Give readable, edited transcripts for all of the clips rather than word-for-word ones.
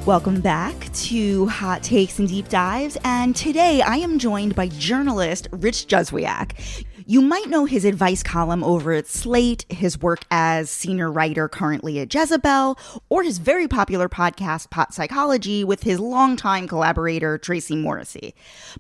Welcome back to Hot Takes and Deep Dives, and today I am joined by journalist Rich Juzwiak. You might know his advice column over at Slate, his work as senior writer currently at Jezebel, or his very popular podcast, Pot Psychology, with his longtime collaborator, Tracy Morrissey.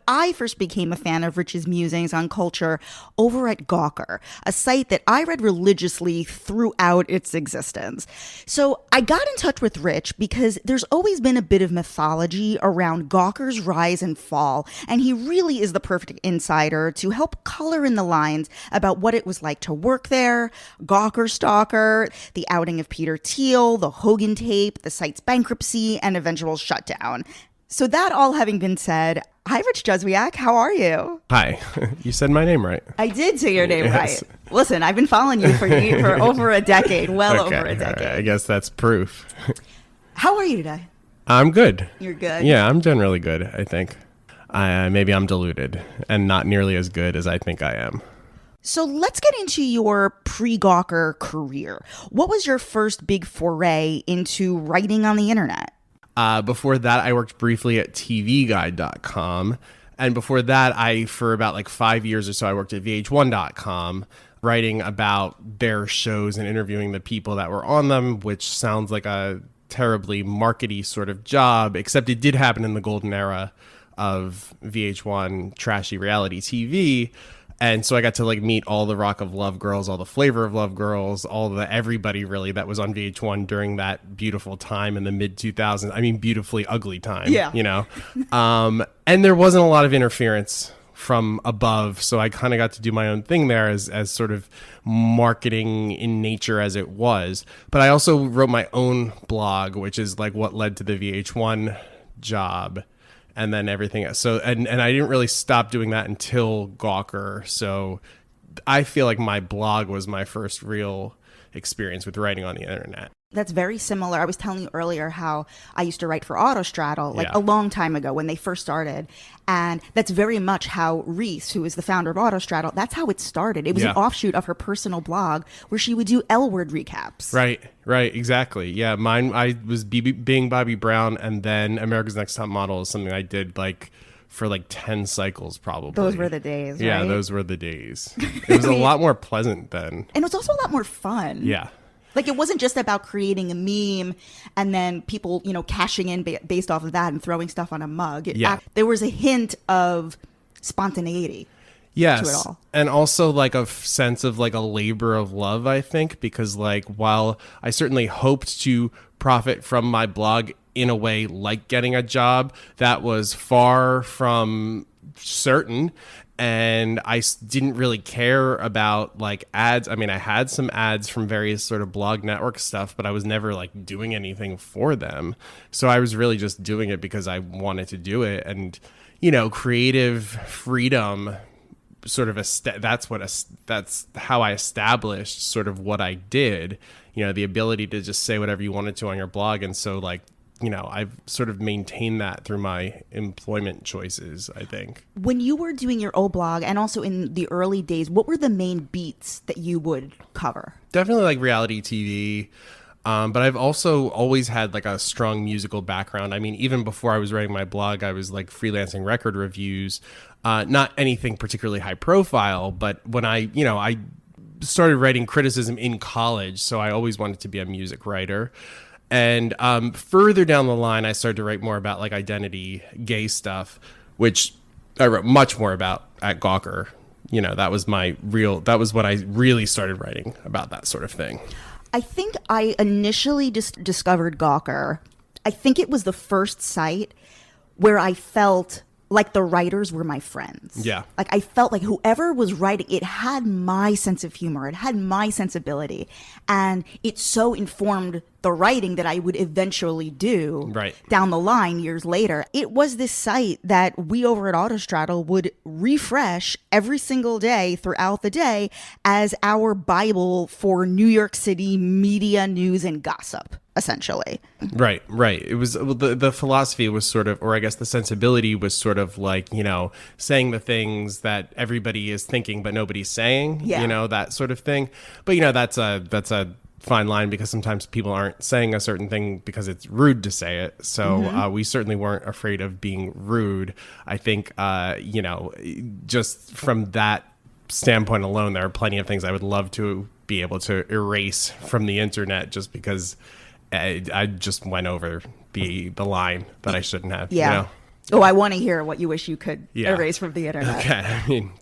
I first became a fan of Rich's musings on culture over at Gawker, a site that I read religiously throughout its existence. So I got in touch with Rich because there's always been a bit of mythology around Gawker's rise and fall, and he really is the perfect insider to help color in the lines about what it was like to work there, Gawker Stalker, the outing of Peter Theil, the Hogan tape, the site's bankruptcy, and eventual shutdown. So that all having been said, hi, Rich Juzwiak. How are you? Hi. You said my name right. I did say your name Yes. right. Listen, I've been following you for over a decade, over a decade. Right. I guess that's proof. How are you today? I'm good. You're good? Yeah, I'm generally good, I think. Maybe I'm deluded and not nearly as good as I think I am. So let's get into your pre-Gawker career. What was your first big foray into writing on the internet? Before that, I worked briefly at tvguide.com. And before that, for about 5 years or so, I worked at vh1.com, writing about their shows and interviewing the people that were on them, which sounds like a terribly markety sort of job, except it did happen in the golden era of VH1 trashy reality TV. And so I got to meet all the Rock of Love girls, all the Flavor of Love girls, all the everybody really that was on VH1 during that beautiful time in the mid 2000s. I mean, beautifully ugly time, you know? And there wasn't a lot of interference from above. So I kind of got to do my own thing there as sort of marketing in nature as it was. But I also wrote my own blog, which is what led to the VH1 job. And then everything else. So, and I didn't really stop doing that until Gawker. So I feel like my blog was my first real experience with writing on the internet. That's very similar. I was telling you earlier how I used to write for Autostraddle a long time ago when they first started. And that's very much how Reese, who is the founder of Autostraddle, that's how it started. It was an offshoot of her personal blog where she would do L-word recaps. Right, exactly. Yeah, mine, I was being Bobby Brown, and then America's Next Top Model is something I did for 10 cycles probably. Those were the days, Yeah, right? those were the days. It was a lot more pleasant then. And it was also a lot more fun. Yeah. It wasn't just about creating a meme and then people, cashing in based off of that and throwing stuff on a mug. There was a hint of spontaneity. Yes, to it all. And also a sense of a labor of love, I think, because while I certainly hoped to profit from my blog in a way like getting a job, that was far from certain. And I didn't really care about ads. I mean, I had some ads from various sort of blog network stuff, but I was never doing anything for them. So I was really just doing it because I wanted to do it. And, creative freedom sort of that's how I established sort of what I did, the ability to just say whatever you wanted to on your blog. And so I've sort of maintained that through my employment choices, I think. When you were doing your old blog and also in the early days, what were the main beats that you would cover? Definitely reality TV. But I've also always had a strong musical background. I mean, even before I was writing my blog, I was freelancing record reviews, not anything particularly high profile, but when I started writing criticism in college, so I always wanted to be a music writer. And further down the line, I started to write more about identity, gay stuff, which I wrote much more about at Gawker. That was what I really started writing about, that sort of thing. I think I initially discovered Gawker. I think it was the first site where I felt like the writers were my friends. Yeah. I felt like whoever was writing, it had my sense of humor. It had my sensibility. And it so informed the writing that I would eventually do down the line years later. It was this site that we over at Autostraddle would refresh every single day throughout the day as our Bible for New York City media news and gossip, essentially. Right. It was the philosophy was sort of, or I guess the sensibility was sort of saying the things that everybody is thinking but nobody's saying, that sort of thing. But that's a fine line because sometimes people aren't saying a certain thing because it's rude to say it. So we certainly weren't afraid of being rude. I think, just from that standpoint alone, there are plenty of things I would love to be able to erase from the internet just because I just went over the line that I shouldn't have. Yeah. Oh, I want to hear what you wish you could erase from the internet. Okay. I mean,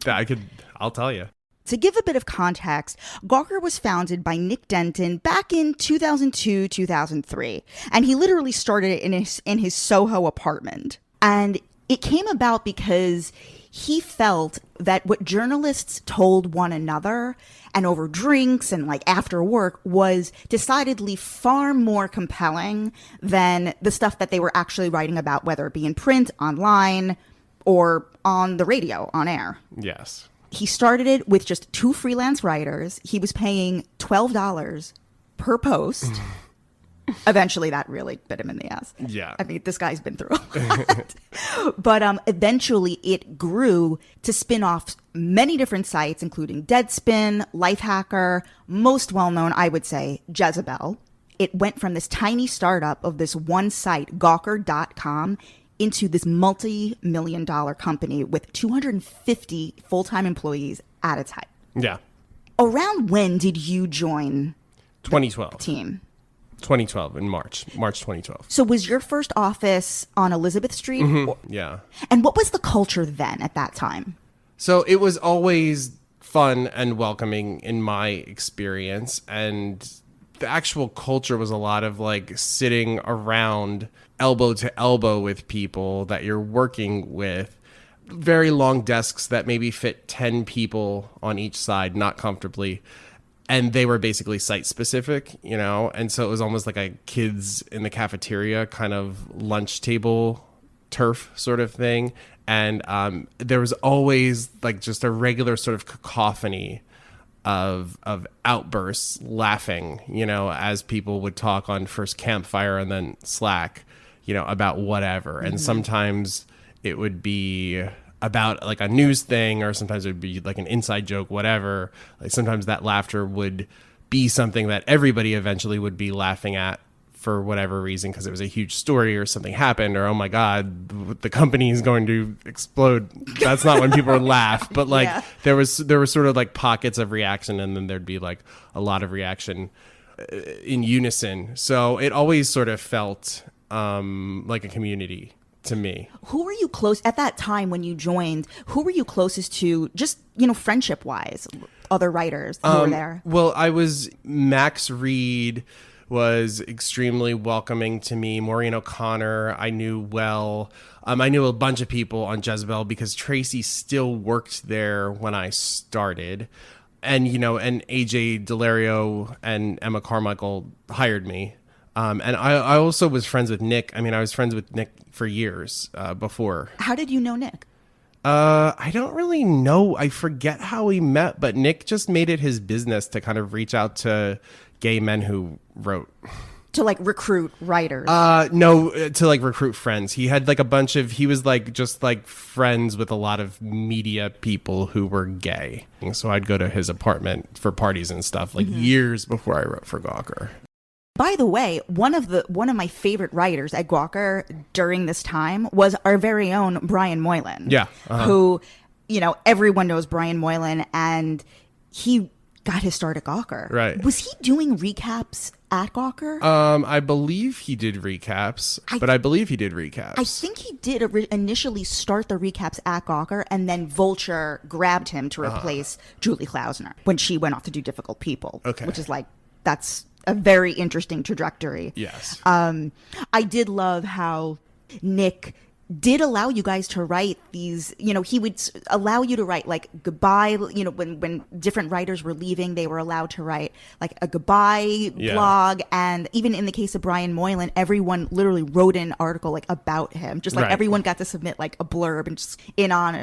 I'll tell you. To give a bit of context, Gawker was founded by Nick Denton back in 2002, 2003. And he literally started it in his Soho apartment. And it came about because he felt that what journalists told one another and over drinks and like after work was decidedly far more compelling than the stuff that they were actually writing about, whether it be in print, online, or on the radio, on air. Yes. He started it with just 2 freelance writers. He was paying $12 per post. Eventually, that really bit him in the ass. Yeah. I mean, this guy's been through a lot. But eventually, it grew to spin off many different sites, including Deadspin, Lifehacker, most well-known, I would say, Jezebel. It went from this tiny startup of this one site, Gawker.com, into this multi-million-dollar company with 250 full-time employees at its height. Yeah. Around when did you join 2012. the team? 2012 in March 2012. So was your first office on Elizabeth Street? Yeah. And what was the culture then at that time? So it was always fun and welcoming in my experience. And the actual culture was a lot of like sitting around elbow to elbow with people that you're working with. Very long desks that maybe fit 10 people on each side, not comfortably. And they were basically site specific, and so it was almost like a kids in the cafeteria kind of lunch table turf sort of thing. And there was always like just a regular sort of cacophony of outbursts, laughing, as people would talk on first Campfire and then Slack, about whatever. And sometimes it would be about like a news thing, or sometimes it would be like an inside joke, whatever. Like sometimes that laughter would be something that everybody eventually would be laughing at for whatever reason, because it was a huge story or something happened, or oh my god, the company is going to explode. That's not when people would laugh, but like there were sort of like pockets of reaction, and then there'd be like a lot of reaction in unison. So it always sort of felt like a community to me. Who were you close at that time when you joined? Who were you closest to, just friendship wise? Other writers who were there. Well, Max Reed was extremely welcoming to me. Maureen O'Connor, I knew well. I knew a bunch of people on Jezebel because Tracy still worked there when I started. And, and AJ Delario and Emma Carmichael hired me. And I also was friends with Nick. I mean, I was friends with Nick for years before. How did you know Nick? I don't really know. I forget how we met, but Nick just made it his business to kind of reach out to gay men who wrote. To like recruit writers? No, to like recruit friends. He had like he was like just like friends with a lot of media people who were gay. And so I'd go to his apartment for parties and stuff like years before I wrote for Gawker. By the way, one of my favorite writers at Gawker during this time was our very own Brian Moylan. Yeah. Who, everyone knows Brian Moylan, and he got his start at Gawker. Right. Was he doing recaps at Gawker? I believe he did recaps, I believe he did recaps. I think he did initially start the recaps at Gawker, and then Vulture grabbed him to replace Julie Klausner when she went off to do Difficult People. Okay. Which is like, that's a very interesting trajectory. Yes. I did love how Nick did allow you guys to write these, he would allow you to write like goodbye, when different writers were leaving, they were allowed to write like a goodbye blog. And even in the case of Brian Moylan, everyone literally wrote an article like about him. Just like everyone got to submit like a blurb and just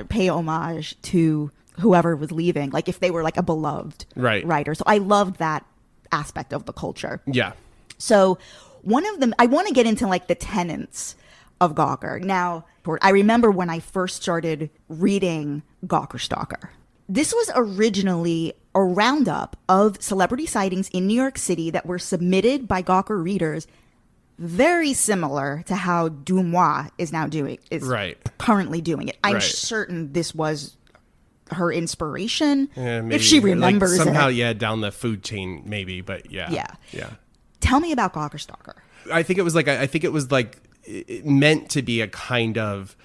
pay homage to whoever was leaving. Like if they were like a beloved writer. So I loved that aspect of the culture. Yeah. So one of them, I want to get into like the tenets of Gawker. Now, I remember when I first started reading Gawker Stalker. This was originally a roundup of celebrity sightings in New York City that were submitted by Gawker readers, very similar to how Dumois is currently doing it. I'm certain this was her inspiration, if she remembers somehow, it. down the food chain, maybe, but yeah. Tell me about Gawker Stalker. I think it was meant to be a kind of,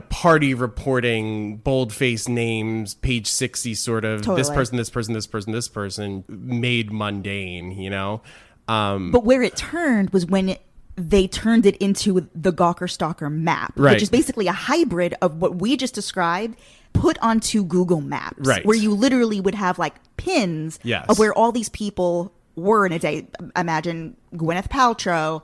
party reporting, bold-faced names, page 60 sort of, totally. this person, made mundane, But where it turned was when they turned it into the Gawker Stalker map, which is basically a hybrid of what we just described put onto Google Maps, where you literally would have like pins of where all these people were in a day. Imagine Gwyneth Paltrow,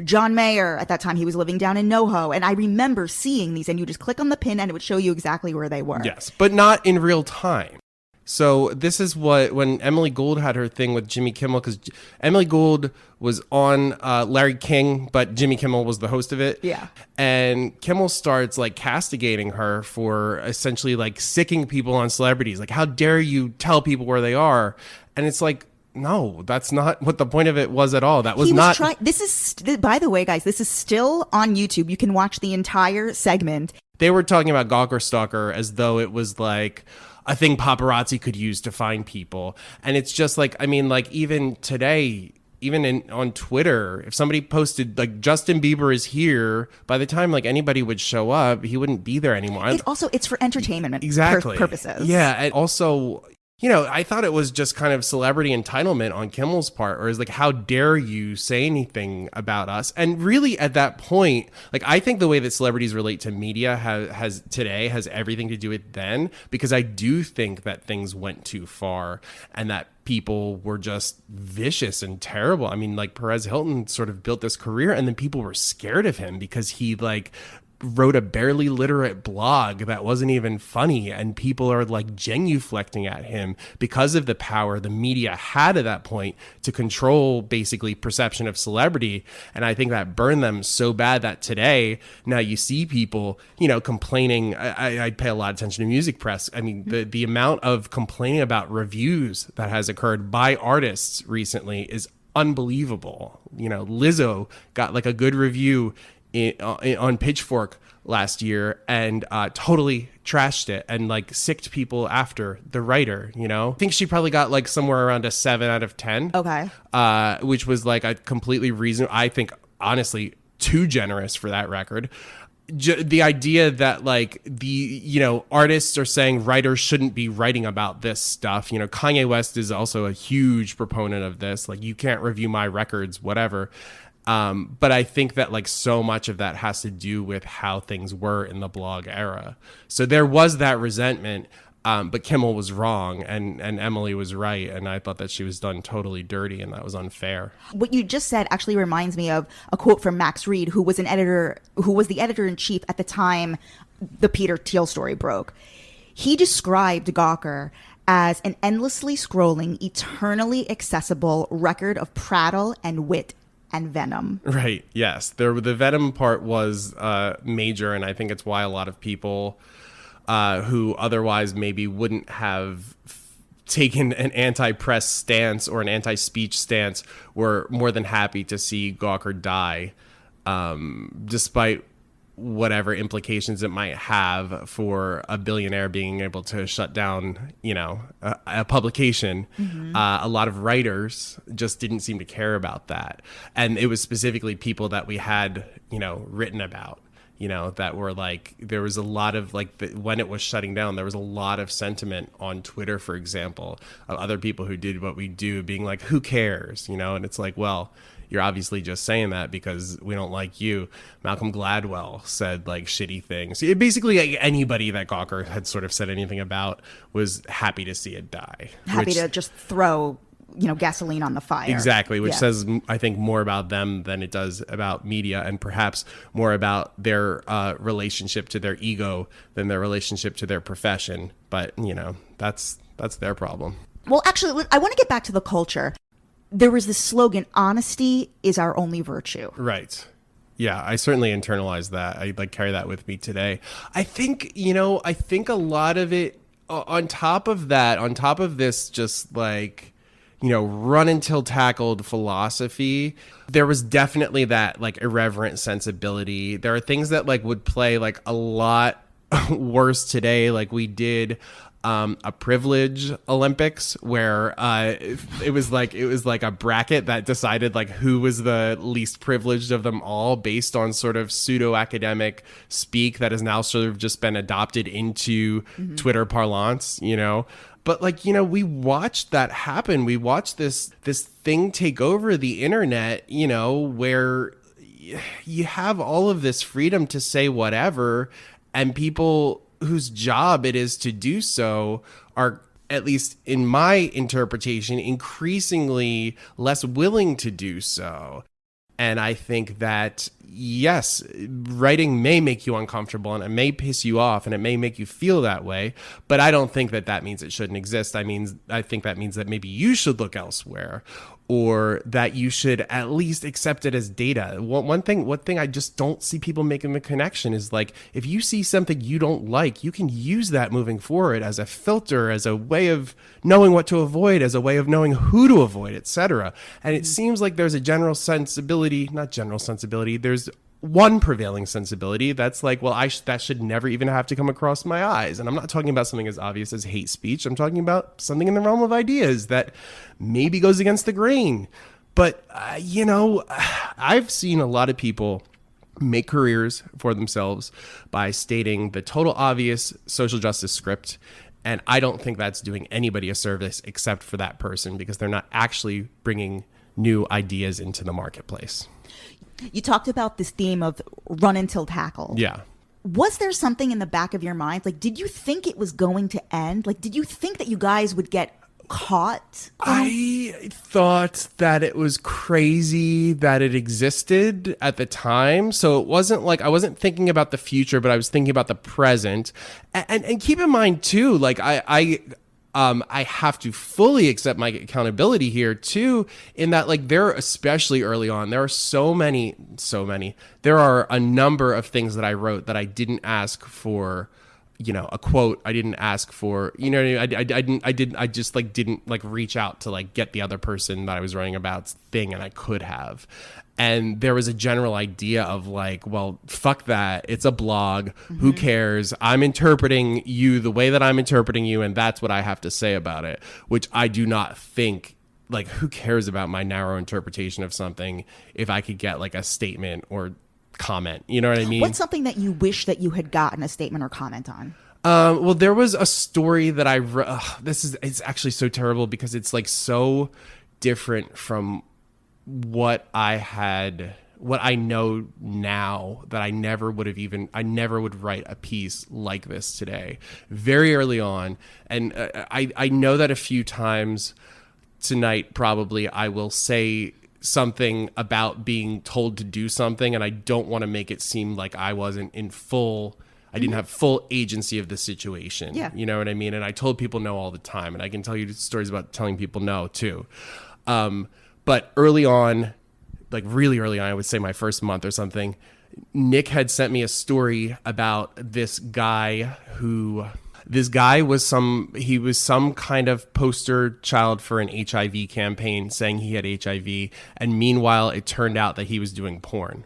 John Mayer. At that time, he was living down in NoHo. And I remember seeing these, and you just click on the pin and it would show you exactly where they were. Yes, but not in real time. So this is when Emily Gould had her thing with Jimmy Kimmel, because Emily Gould was on Larry King, but Jimmy Kimmel was the host of it. Yeah. And Kimmel starts like castigating her for essentially like sicking people on celebrities. Like, how dare you tell people where they are? And it's like, no, that's not what the point of it was at all. That was not. This is, by the way, guys, this is still on YouTube. You can watch the entire segment. They were talking about Gawker Stalker as though it was like a thing paparazzi could use to find people. And it's just like, I mean, like even today, even on Twitter, if somebody posted like Justin Bieber is here, by the time like anybody would show up, he wouldn't be there anymore. It's for entertainment purposes. Yeah. And also, I thought it was just kind of celebrity entitlement on Kimmel's part, or is like, how dare you say anything about us? And really at that point, like, I think the way that celebrities relate to media has everything to do with then, because I do think that things went too far and that people were just vicious and terrible. I mean, like Perez Hilton sort of built this career, and then people were scared of him because he like wrote a barely literate blog that wasn't even funny, and people are like genuflecting at him because of the power the media had at that point to control basically perception of celebrity. And I think that burned them so bad that today, now you see people, complaining. I pay a lot of attention to music press. I mean, the amount of complaining about reviews that has occurred by artists recently is unbelievable. Lizzo got like a good review on Pitchfork last year and totally trashed it and like sicked people after the writer. I think she probably got like somewhere around a 7 out of 10. Okay. Which was like a completely reasonable, I think honestly too generous for that record. The idea that like the artists are saying writers shouldn't be writing about this stuff. Kanye West is also a huge proponent of this, like, you can't review my records, whatever. But I think that like so much of that has to do with how things were in the blog era. So there was that resentment, but Kimmel was wrong and Emily was right. And I thought that she was done totally dirty, and that was unfair. What you just said actually reminds me of a quote from Max Reed, who was the editor-in-chief at the time the Peter Thiel story broke. He described Gawker as an endlessly scrolling, eternally accessible record of prattle and wit and venom. Right. Yes. The venom part was major, and I think it's why a lot of people who otherwise maybe wouldn't have taken an anti-press stance or an anti-speech stance were more than happy to see Gawker die, despite whatever implications it might have for a billionaire being able to shut down, a publication. Mm-hmm. A lot of writers just didn't seem to care about that. And it was specifically people that we had, written about, that were like, there was a lot of like, when it was shutting down, there was a lot of sentiment on Twitter, for example, of other people who did what we do being like, who cares? And it's like, well, you're obviously just saying that because we don't like you. Malcolm Gladwell said like shitty things. Basically, like, anybody that Gawker had sort of said anything about was happy to see it die. Happy to just throw, gasoline on the fire. Exactly, which says, I think, more about them than it does about media, and perhaps more about their relationship to their ego than their relationship to their profession. But, that's their problem. Well, actually, I want to get back to the culture. There was this slogan, honesty is our only virtue. Right. Yeah, I certainly internalized that. I like carry that with me today. I think, a lot of it on top of that, on top of this, just like, run until tackled philosophy, there was definitely that like irreverent sensibility. There are things that like would play like a lot worse today. Like we did a privilege Olympics where it was like a bracket that decided like who was the least privileged of them all based on sort of pseudo academic speak that has now sort of just been adopted into Twitter parlance, But like, we watched that happen. We watched this thing take over the internet, where you have all of this freedom to say whatever, and people whose job it is to do so are, at least in my interpretation, increasingly less willing to do so. And I think that, yes, writing may make you uncomfortable and it may piss you off and it may make you feel that way, but I don't think that that means it shouldn't exist. I think that means that maybe you should look elsewhere, or that you should at least accept it as data. One thing I just don't see people making the connection is like, if you see something you don't like, you can use that moving forward as a filter, as a way of knowing what to avoid, as a way of knowing who to avoid, etc. And it seems like there's a general sensibility, not general sensibility, there's one prevailing sensibility that's like, well, that should never even have to come across my eyes. And I'm not talking about something as obvious as hate speech. I'm talking about something in the realm of ideas that maybe goes against the grain. But, I've seen a lot of people make careers for themselves by stating the total obvious social justice script. And I don't think that's doing anybody a service except for that person, because they're not actually bringing new ideas into the marketplace. You talked about this theme of run until tackled. Yeah. Was there something in the back of your mind? Like, did you think it was going to end? Like, did you think that you guys would get caught? I thought that it was crazy that it existed at the time. So it wasn't like I wasn't thinking about the future, but I was thinking about the present. And keep in mind, too, like I have to fully accept my accountability here too, in that like especially early on, there are so many, there are a number of things that I wrote that I didn't ask for, a quote. I didn't ask for, I just like didn't like reach out to like get the other person that I was writing about's thing, and I could have. And there was a general idea of like, well, fuck that. It's a blog. Who cares? I'm interpreting you the way that I'm interpreting you, and that's what I have to say about it, which I do not think, like, who cares about my narrow interpretation of something if I could get like a statement or comment? You know what I mean? What's something that you wish that you had gotten a statement or comment on? Well, there was a story that I wrote. It's actually so terrible because it's like so different from what I know now, that I never would write a piece like this today, very early on. And I know that a few times tonight, probably I will say something about being told to do something, and I don't want to make it seem like I didn't have full agency of the situation. Yeah. You know what I mean? And I told people no all the time, and I can tell you stories about telling people no too. But early on, like really early on, I would say my first month or something, Nick had sent me a story about this guy was some kind of poster child for an HIV campaign saying he had HIV. And meanwhile, it turned out that he was doing porn.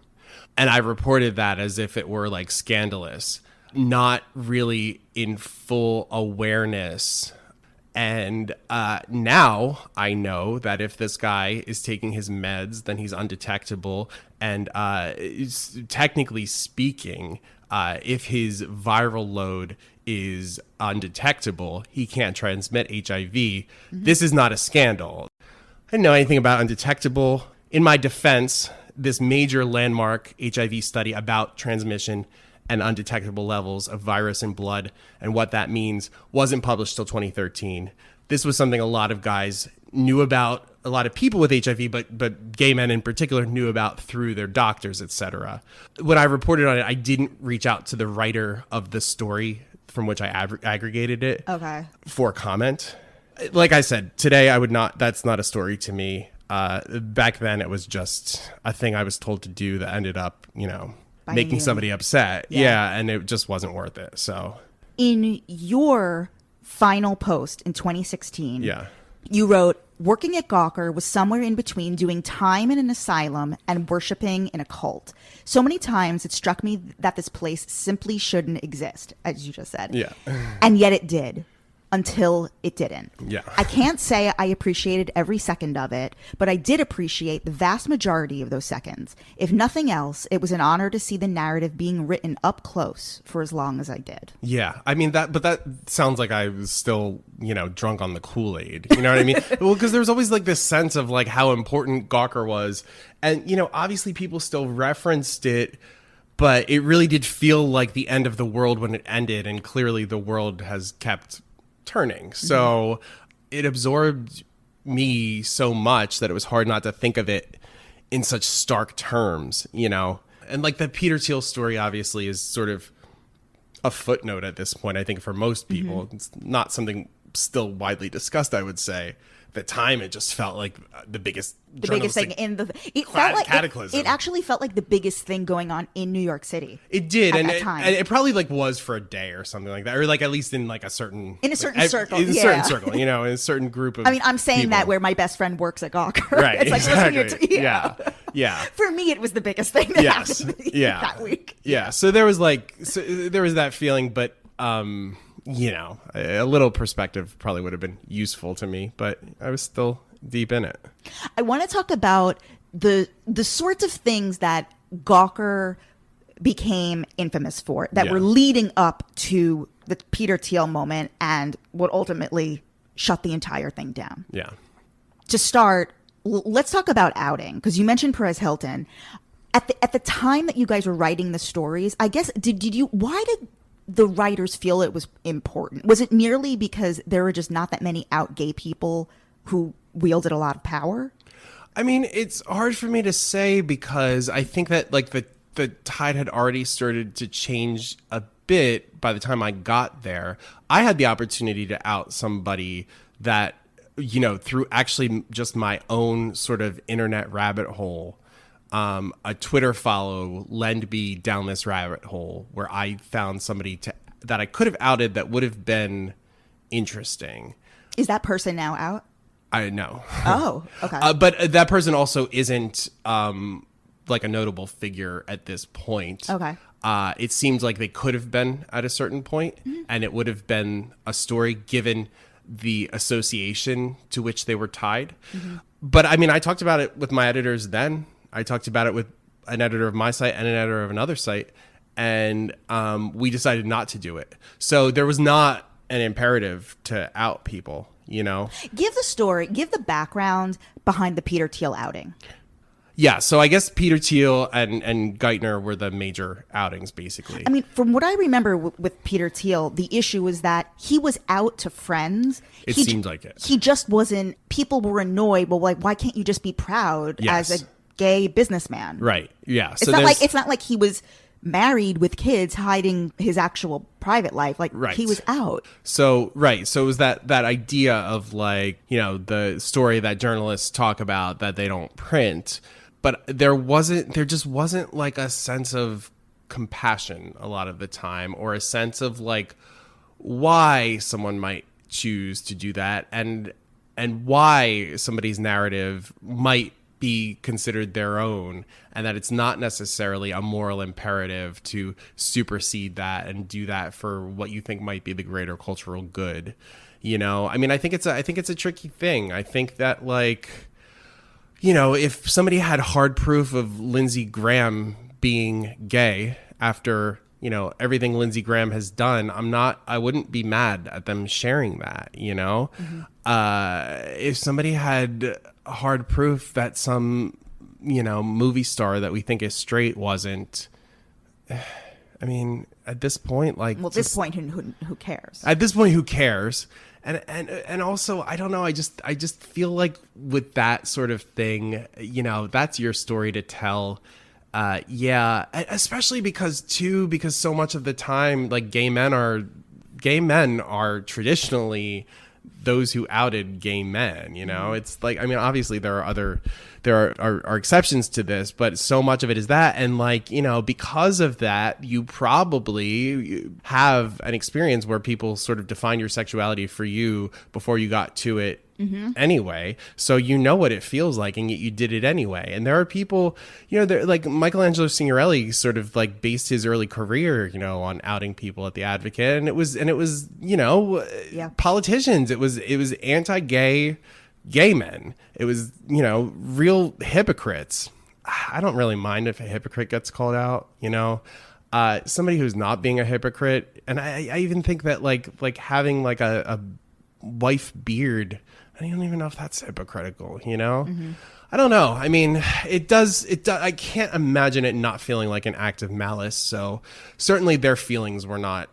And I reported that as if it were like scandalous, not really in full awareness. And now I know that if this guy is taking his meds, then he's undetectable. And technically speaking, if his viral load is undetectable, he can't transmit HIV. This is not a scandal. I didn't know anything about undetectable. In my defense, this major landmark HIV study about transmission and undetectable levels of virus in blood and what that means wasn't published till 2013. This was something a lot of guys knew about, a lot of people with HIV, but gay men in particular knew about through their doctors, etc. When I reported on it, I didn't reach out to the writer of the story from which I aggregated it for comment. Like I said, today that's not a story to me. Back then it was just a thing I was told to do that ended up, making somebody upset. Yeah. And it just wasn't worth it. So in your final post in 2016. Yeah. You wrote, working at Gawker was somewhere in between doing time in an asylum and worshiping in a cult. So many times it struck me that this place simply shouldn't exist, as you just said. Yeah. And yet it did. Until it didn't. Yeah. I can't say I appreciated every second of it, but I did appreciate the vast majority of those seconds. If nothing else, it was an honor to see the narrative being written up close for as long as I did. Yeah. I mean, that sounds like I was still, drunk on the Kool-Aid. You know what I mean? Well, because there was always like this sense of like how important Gawker was. And, obviously people still referenced it, but it really did feel like the end of the world when it ended. And clearly the world has kept turning. So it absorbed me so much that it was hard not to think of it in such stark terms, And like the Peter Thiel story obviously is sort of a footnote at this point, I think, for most people. It's not something still widely discussed, I would say. At the time, it just felt like the biggest thing in the it felt like cataclysm. It actually felt like the biggest thing going on in New York City. It did, at that time. And it probably like was for a day or something like that, or like at least in like a certain circle, in a certain circle, in a certain group of. I mean, I'm saying people. that where my best friend works at Gawker. Right, It's like, exactly. Yeah. For me, it was the biggest thing that happened that week. Yeah. So there was that feeling, but a little perspective probably would have been useful to me, but I was still deep in it. I want to talk about the sorts of things that Gawker became infamous for that were leading up to the Peter Thiel moment and what ultimately shut the entire thing down. Yeah. To start, let's talk about outing, because you mentioned Perez Hilton. At the time that you guys were writing the stories, I guess, why did the writers feel it was important? Was it merely because there were just not that many out gay people who wielded a lot of power? I mean, it's hard for me to say because I think that like the tide had already started to change a bit by the time I got there. I had the opportunity to out somebody that, through actually just my own sort of internet rabbit hole. A Twitter follow led me down this rabbit hole where I found somebody that I could have outed that would have been interesting. Is that person now out? I know. Oh, okay. But that person also isn't like a notable figure at this point. Okay. It seemed like they could have been at a certain point, and it would have been a story given the association to which they were tied. But I mean, I talked about it with my editors then. I talked about it with an editor of my site and an editor of another site, and we decided not to do it. So there was not an imperative to out people, Give the story, give the background behind the Peter Thiel outing. Yeah, so I guess Peter Thiel and Geithner were the major outings, basically. I mean, from what I remember with Peter Thiel, the issue was that he was out to friends. It seemed like it. He just wasn't, people were annoyed, well, like, why can't you just be proud as a gay businessman? Right, yeah. So it's not like he was married with kids hiding his actual private life. Like, he was out. So it was that idea of like, the story that journalists talk about that they don't print. But there just wasn't like a sense of compassion a lot of the time, or a sense of like why someone might choose to do that, and why somebody's narrative might be considered their own, and that it's not necessarily a moral imperative to supersede that and do that for what you think might be the greater cultural good. I mean, I think it's a tricky thing. I think that like, if somebody had hard proof of Lindsey Graham being gay after, everything Lindsey Graham has done, I wouldn't be mad at them sharing that, If somebody had hard proof that some, movie star that we think is straight wasn't, I mean, at this point, like... Well, at this point, who cares? At this point, who cares? And also, I don't know, I just feel like with that sort of thing, that's your story to tell. Especially because so much of the time, like gay men are traditionally those who outed gay men. It's like, I mean, obviously there are exceptions to this, but so much of it is that. And like, because of that, you probably have an experience where people sort of define your sexuality for you before you got to it anyway. So what it feels like, and yet you did it anyway. And there are people, like Michelangelo Signorelli sort of like based his early career, on outing people at the Advocate. And it was, politicians. It was anti-gay men. It was, real hypocrites. I don't really mind if a hypocrite gets called out, somebody who's not being a hypocrite. And I even think that like having like a wife beard, I don't even know if that's hypocritical, I don't know. I mean, it does. I can't imagine it not feeling like an act of malice. So certainly their feelings were not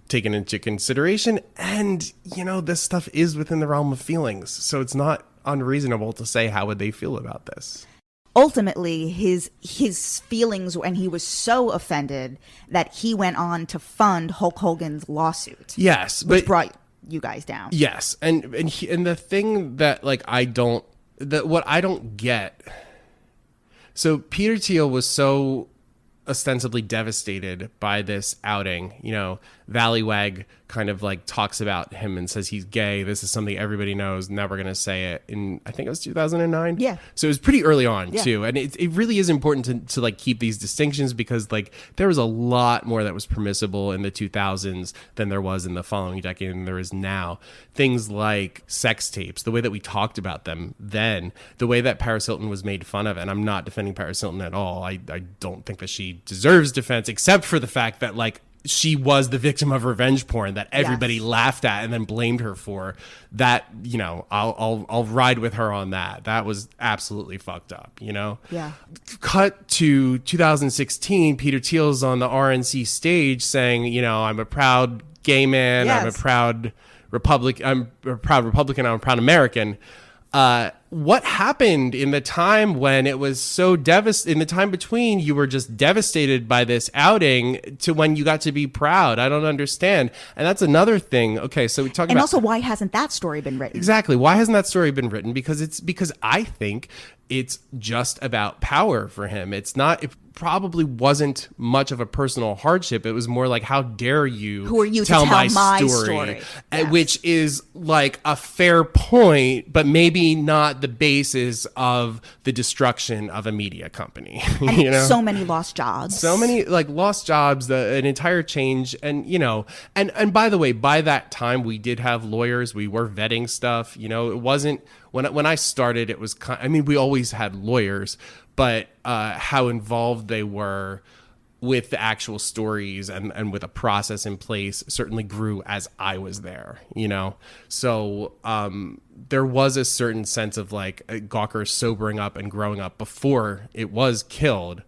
taken into consideration. And, this stuff is within the realm of feelings. So it's not unreasonable to say, how would they feel about this? Ultimately, his feelings, and he was so offended that he went on to fund Hulk Hogan's lawsuit. Yes. Which brought you guys down. Yes. And the thing that what I don't get. So Peter Theil was so ostensibly devastated by this outing. Valleywag kind of like talks about him and says he's gay. This is something everybody knows. Never going to say it. In, I think it was 2009. Yeah. So it was pretty early on too. And it really is important to like keep these distinctions, because like there was a lot more that was permissible in the 2000s than there was in the following decade and there is now. Things like sex tapes, the way that we talked about them then, the way that Paris Hilton was made fun of. And I'm not defending Paris Hilton at all. I don't think that she deserves defense, except for the fact that like she was the victim of revenge porn that everybody laughed at and then blamed her for. That, I'll ride with her on that. That was absolutely fucked up, Yeah. Cut to 2016, Peter Thiel's on the RNC stage saying, I'm a proud gay man, I'm a proud Republican, I'm a proud American. What happened in the time when it was so in the time between you were just devastated by this outing to when you got to be proud? I don't understand. And that's another thing. Okay, so we talk about... And also, why hasn't that story been written? Exactly. Why hasn't that story been written? Because I think it's just about power for him. It probably wasn't much of a personal hardship. It was more like, how dare you, who are you tell to my story? Yes. Which is like a fair point, but maybe not the basis of the destruction of a media company. And so many lost jobs. So many like lost jobs, an entire change. And, and by the way, by that time we did have lawyers. We were vetting stuff. It wasn't, when I started, it was, we always had lawyers, but how involved they were with the actual stories and with a process in place certainly grew as I was there, So there was a certain sense of like Gawker sobering up and growing up before it was killed,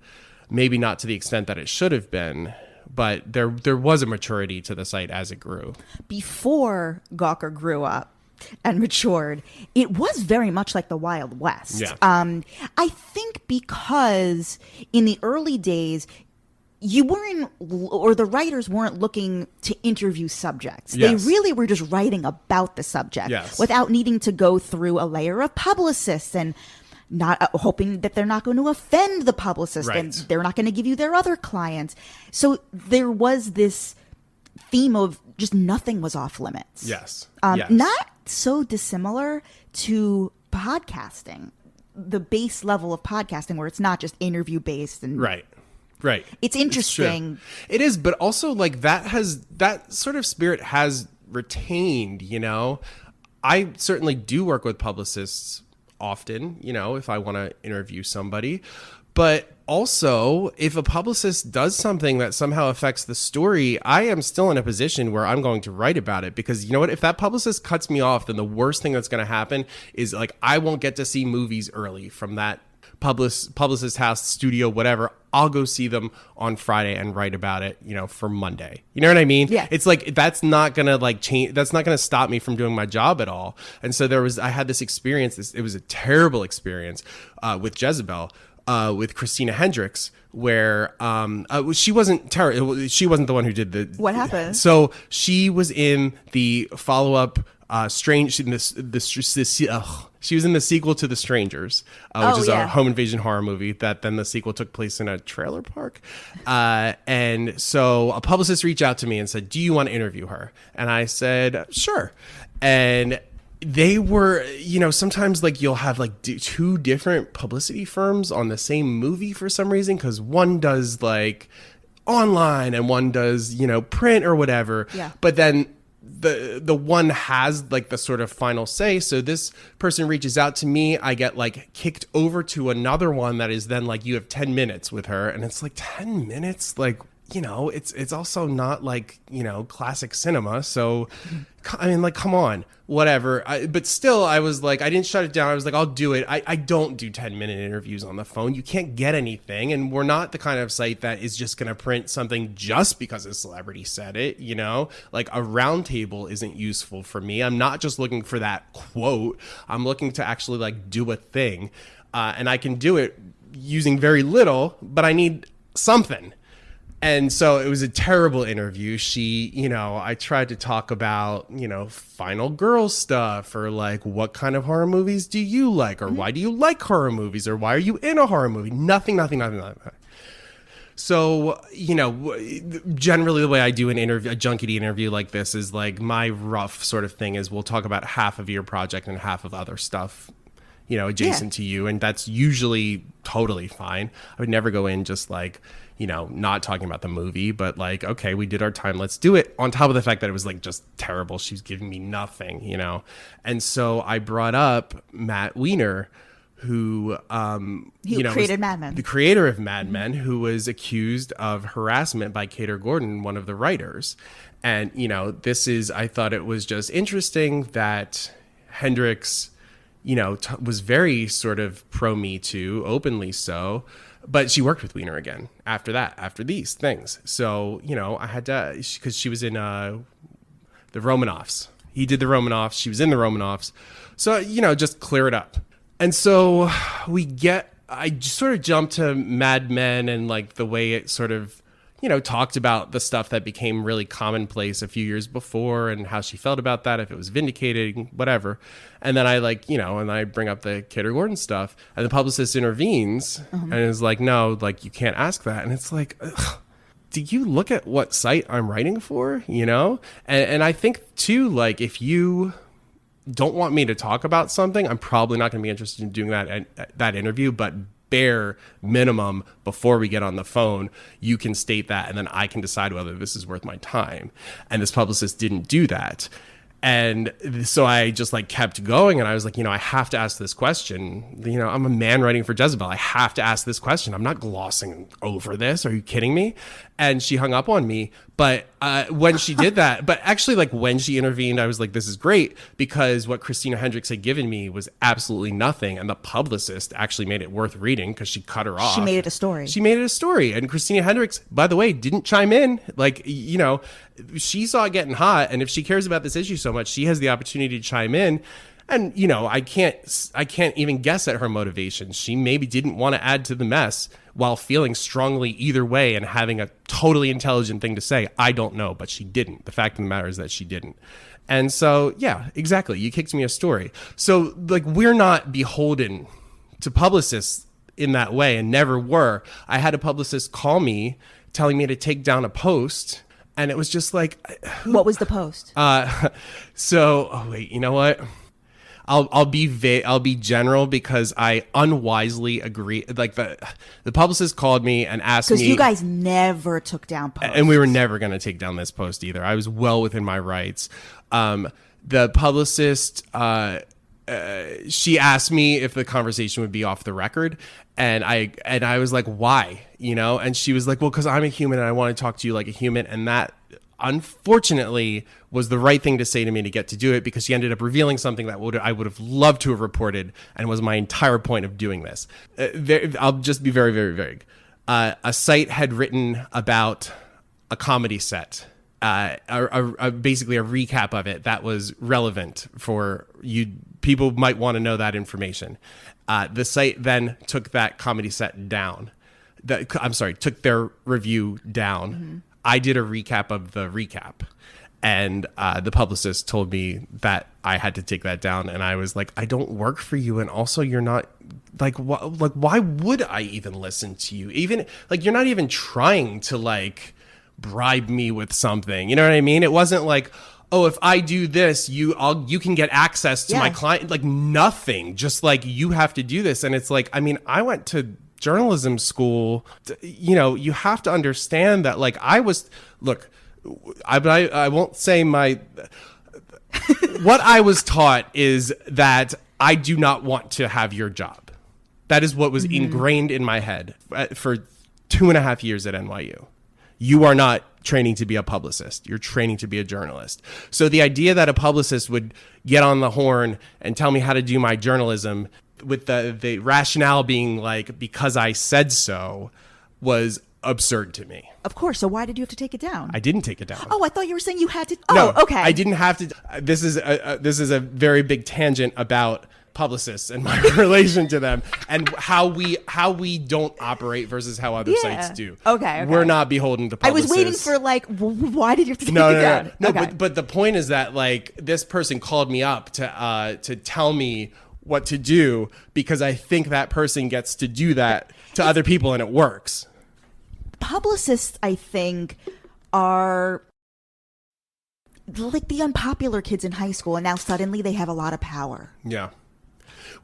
maybe not to the extent that it should have been, but there was a maturity to the site as it grew. Before Gawker grew up and matured, it was very much like the Wild West. Yeah. I think because in the early days, you weren't, or the writers weren't looking to interview subjects. Yes. They really were just writing about the subject without needing to go through a layer of publicists and not hoping that they're not going to offend the publicist and they're not going to give you their other clients. So there was this theme of just nothing was off limits. Yes. Not so dissimilar to podcasting, the base level of podcasting, where it's not just interview based and right. It's interesting. It is, but also like that sort of spirit has retained. I certainly do work with publicists often. If I want to interview somebody. But also, if a publicist does something that somehow affects the story, I am still in a position where I'm going to write about it, because you know what? If that publicist cuts me off, then the worst thing that's going to happen is like I won't get to see movies early from that publicist house, studio, whatever. I'll go see them on Friday and write about it, for Monday. You know what I mean? Yeah. It's like, that's not going to like change. That's not going to stop me from doing my job at all. And so I had this experience. It was a terrible experience with Jezebel. with Christina Hendricks, where she wasn't she wasn't the one who did the. What happened? So she was in the follow-up Strange. She was in the sequel to The Strangers, which is a home invasion horror movie that then the sequel took place in a trailer park. And so a publicist reached out to me and said, "Do you want to interview her?" And I said, "Sure." And they were, sometimes like you'll have like two different publicity firms on the same movie for some reason, because one does like online and one does, print or whatever. Yeah. But then the one has like the sort of final say. So this person reaches out to me. I get like kicked over to another one that is then like, you have 10 minutes with her. And it's like 10 minutes, like, it's also not like, classic cinema. So, I mean, like, come on, whatever. But still, I was like, I didn't shut it down. I was like, I'll do it. I don't do 10-minute interviews on the phone. You can't get anything. And we're not the kind of site that is just going to print something just because a celebrity said it, Like a round table isn't useful for me. I'm not just looking for that quote. I'm looking to actually like do a thing. And I can do it using very little, but I need something. And so it was a terrible interview. I tried to talk about, final girl stuff, or like, what kind of horror movies do you like? Or why do you like horror movies? Or why are you in a horror movie? Nothing. So, generally the way I do a junkety interview like this is like, my rough sort of thing is we'll talk about half of your project and half of other stuff, adjacent to you. And that's usually totally fine. I would never go in just like, not talking about the movie, but like, okay, we did our time, let's do it. On top of the fact that it was like just terrible. She was giving me nothing, And so I brought up Matt Weiner, who, created Mad Men. The creator of Mad Men, who was accused of harassment by Kater Gordon, one of the writers. And, I thought it was just interesting that Hendricks, was very sort of pro Me Too, openly so. But she worked with Weiner again after these things. So, I had to, because she was in the Romanoffs. He did the Romanoffs. She was in the Romanoffs. So, just clear it up. And so I sort of jumped to Mad Men and like the way it sort of, talked about the stuff that became really commonplace a few years before and how she felt about that, if it was vindicated, whatever. And then I and I bring up the Kater Gordon stuff, and the publicist intervenes and is like, no, like you can't ask that. And it's like, ugh, do you look at what site I'm writing for, And I think too, like if you don't want me to talk about something, I'm probably not going to be interested in doing that interview, but bare minimum before we get on the phone, you can state that, and then I can decide whether this is worth my time. And this publicist didn't do that. And so I just like kept going, and I was like, I have to ask this question. I'm a man writing for Jezebel. I have to ask this question. I'm not glossing over this. Are you kidding me? And she hung up on me. But when she did that, but actually like when she intervened, I was like, this is great, because what Christina Hendricks had given me was absolutely nothing. And the publicist actually made it worth reading because she cut her off. She made it a story. And Christina Hendricks, by the way, didn't chime in. Like, she saw it getting hot. And if she cares about this issue so much, she has the opportunity to chime in. And, I can't even guess at her motivations. She maybe didn't want to add to the mess while feeling strongly either way and having a totally intelligent thing to say. I don't know, but she didn't. The fact of the matter is that she didn't. And so, yeah, exactly. You kicked me a story. So, like, we're not beholden to publicists in that way, and never were. I had a publicist call me telling me to take down a post, and it was just like... What was the post? Wait, you know what? I'll be general, because I unwisely agree. Like the publicist called me and asked me, because you guys never took down posts, and we were never going to take down this post either. I was well within my rights. The publicist, she asked me if the conversation would be off the record, and I was like, why? And she was like, well, because I'm a human and I want to talk to you like a human, and that unfortunately was the right thing to say to me to get to do it, because she ended up revealing something that I would have loved to have reported, and was my entire point of doing this. I'll just be very, very vague. A site had written about a comedy set basically a recap of it that was relevant for you. People might want to know that information. The site then took that comedy set down. Took their review down. Mm-hmm. I did a recap of the recap. And the publicist told me that I had to take that down. And I was like, I don't work for you. And also you're not like, why would I even listen to you? Even like, you're not even trying to like bribe me with something. You know what I mean? It wasn't like, oh, if I do this, you can get access to my client. Like nothing, just like you have to do this. And it's like, I mean, I went to journalism school. You know, you have to understand that like I won't say what I was taught is that I do not want to have your job. That is what was ingrained in my head for 2.5 years at NYU. You are not training to be a publicist. You're training to be a journalist. So the idea that a publicist would get on the horn and tell me how to do my journalism with the rationale being like, because I said so, was absurd to me. Of course. So why did you have to take it down? I didn't take it down. Oh, I thought you were saying you had to. No, okay. I didn't have to. This is a very big tangent about publicists and my relation to them and how we don't operate versus how other sites do. Okay. We're not beholden to publicists. I was waiting for like, why did you have to take it down? No. Okay. But the point is that like this person called me up to tell me what to do because I think that person gets to do that to other people and it works. Publicists, I think, are like the unpopular kids in high school, and now suddenly they have a lot of power. Yeah.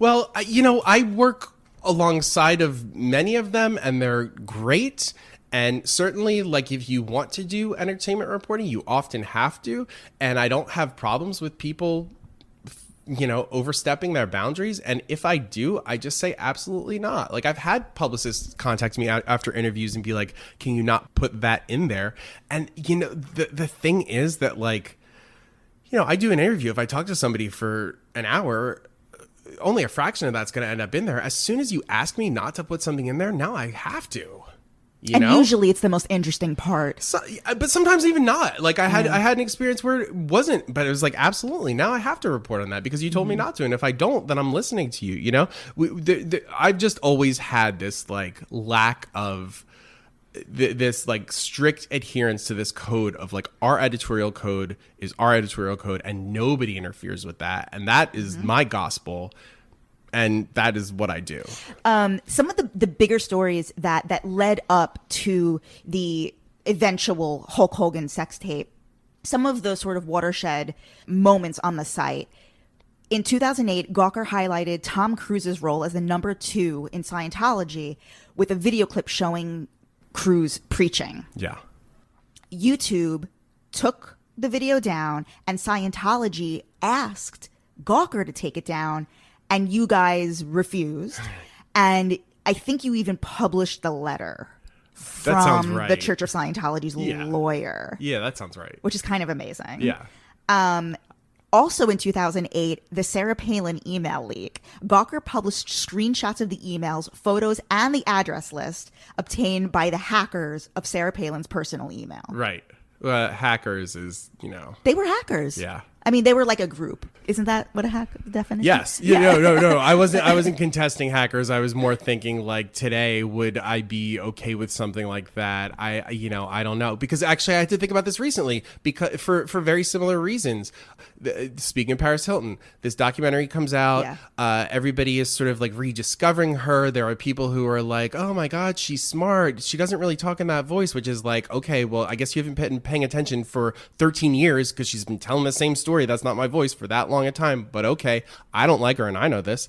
Well, you know, I work alongside of many of them, and they're great. And certainly, like, if you want to do entertainment reporting, you often have to. And I don't have problems with people, you know, overstepping their boundaries. And if I do, I just say absolutely not. Like, I've had publicists contact me after interviews and be like, can you not put that in there? And, you know, the thing is that, like, you know, I do an interview. If I talk to somebody for an hour, only a fraction of that's going to end up in there. As soon as you ask me not to put something in there, now I have to. You know? Usually it's the most interesting part. So, but sometimes even not. Like I had an experience where it wasn't, but it was like, absolutely, now I have to report on that because you told me not to. And if I don't, then I'm listening to you, you know? I've just always had this like lack of this like strict adherence to this code of like our editorial code is our editorial code and nobody interferes with that. And that is my gospel. And that is what I do. Some of the bigger stories that led up to the eventual Hulk Hogan sex tape, some of those sort of watershed moments on the site. In 2008, Gawker highlighted Tom Cruise's role as the number 2 in Scientology with a video clip showing Cruise preaching. Yeah. YouTube took the video down and Scientology asked Gawker to take it down. And you guys refused. And I think you even published the letter from the Church of Scientology's lawyer. Yeah, that sounds right. Which is kind of amazing. Yeah. Also in 2008, the Sarah Palin email leak. Gawker published screenshots of the emails, photos, and the address list obtained by the hackers of Sarah Palin's personal email. Right. Hackers is, you know. They were hackers. Yeah. I mean, they were like a group. Isn't that what a hack definition? Yes. Yeah. No. I wasn't contesting hackers. I was more thinking like today, would I be okay with something like that? I don't know, because actually I had to think about this recently because for very similar reasons. Speaking of Paris Hilton, this documentary comes out. Yeah. Everybody is sort of like rediscovering her. There are people who are like, oh my God, she's smart. She doesn't really talk in that voice, which is like, okay, well, I guess you haven't been paying attention for 13 years because she's been telling the same story. That's not my voice for that long a time, but okay, I don't like her and I know this.